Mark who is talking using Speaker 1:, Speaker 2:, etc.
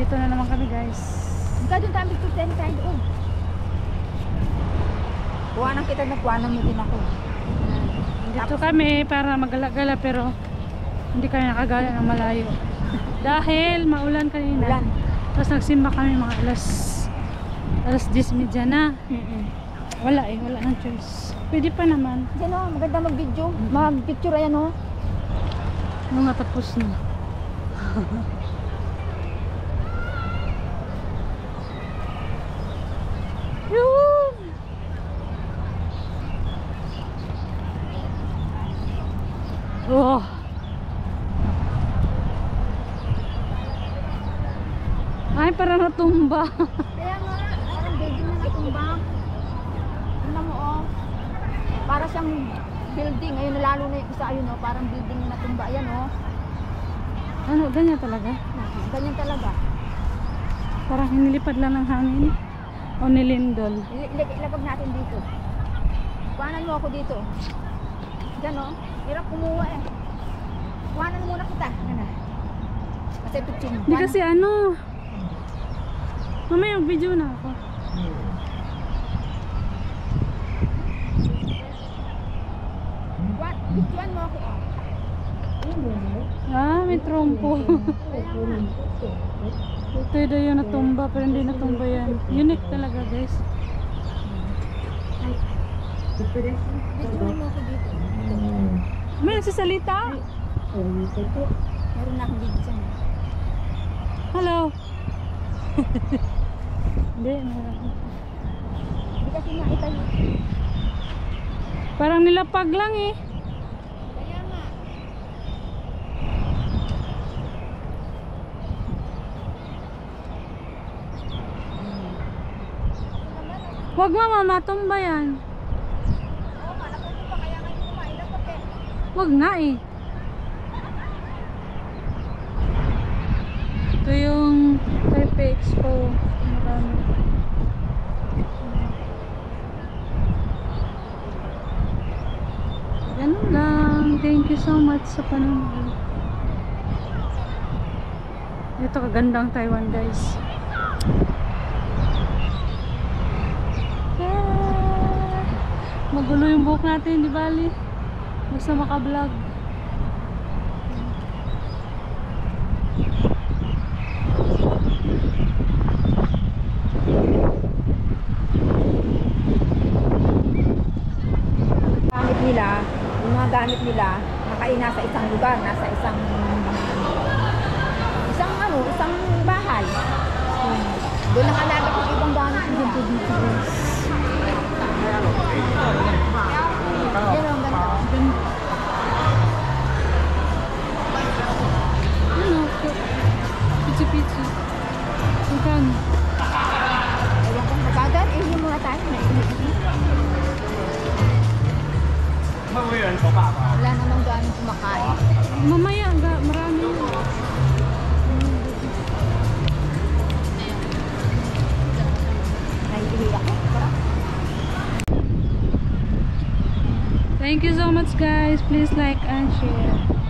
Speaker 1: Dito na naman kami guys.
Speaker 2: Hindi doon tayo picture tayo doon. Kuhanan kita na kuhanan mo din ako.
Speaker 1: Dito kami para magala-gala pero hindi kami nakagala ng malayo. Dahil maulan kanina.
Speaker 2: Ulan.
Speaker 1: Tapos nagsimba kami mga alas 10:30 na. Wala wala nang choice. Pwede pa naman.
Speaker 2: Diyan o, maganda mag-video. Mag-picture ayan o.
Speaker 1: Mga tapos na. Yun! Oh! Ay, parang natumba.
Speaker 2: Kaya nga, parang building na natumbang. Tingnan mo o. Para siyang building. Ayun, lalo na yung isa ayun o. Parang building na natumba. Ayan o.
Speaker 1: Ano, ganyan talaga?
Speaker 2: Ganyan talaga.
Speaker 1: Parang hinilipad lang ng hangin. O nilindol.
Speaker 2: Ilagag natin dito. Kuhanan mo ako dito. Diyan o. Hirap kumuha eh. Kuhanan muna kita. Ano? Kasi picture mo.
Speaker 1: Hindi kasi ano. Mamaya mag-video na ako.
Speaker 2: Picturean mo ako.
Speaker 1: Ah, may trompo. Ito daw yung natumba pero hindi natumba yan. Unique talaga guys.
Speaker 2: Picturean mo ako dito.
Speaker 1: May nagsasalita?
Speaker 2: Meron na akong video dyan.
Speaker 1: Hello. Hindi, meron.
Speaker 2: Hindi kasi nakita yun.
Speaker 1: Parang nilapag lang eh.
Speaker 2: Kaya nga.
Speaker 1: Huwag mama, matumba yan.
Speaker 2: Oo nga, nakuha kaya nga yung kumain ng kape.
Speaker 1: Huwag nga eh. Ito yung Taipei Expo. Marami. Ganun lang. Thank you so much sa panonood. Ito kagandang Taiwan guys. Magulo yung buhok natin, di bali. Basta maka-vlog.
Speaker 2: Gamit nila, yung mga gamit nila, nasa isang lugar, nasa isang bahay. Doon nakalagay yung ibang gamit nila.
Speaker 1: Dito guys.
Speaker 2: Yan ang ganda.
Speaker 1: Ano? Pichi-pichi. Ikan.
Speaker 2: Ewan kong nagagan, ihin muna tayo. Wala namang gamit kumakain.
Speaker 1: Mamaya, marami.
Speaker 2: Nahihiya ako.
Speaker 1: Thank you so much guys. Please like and share.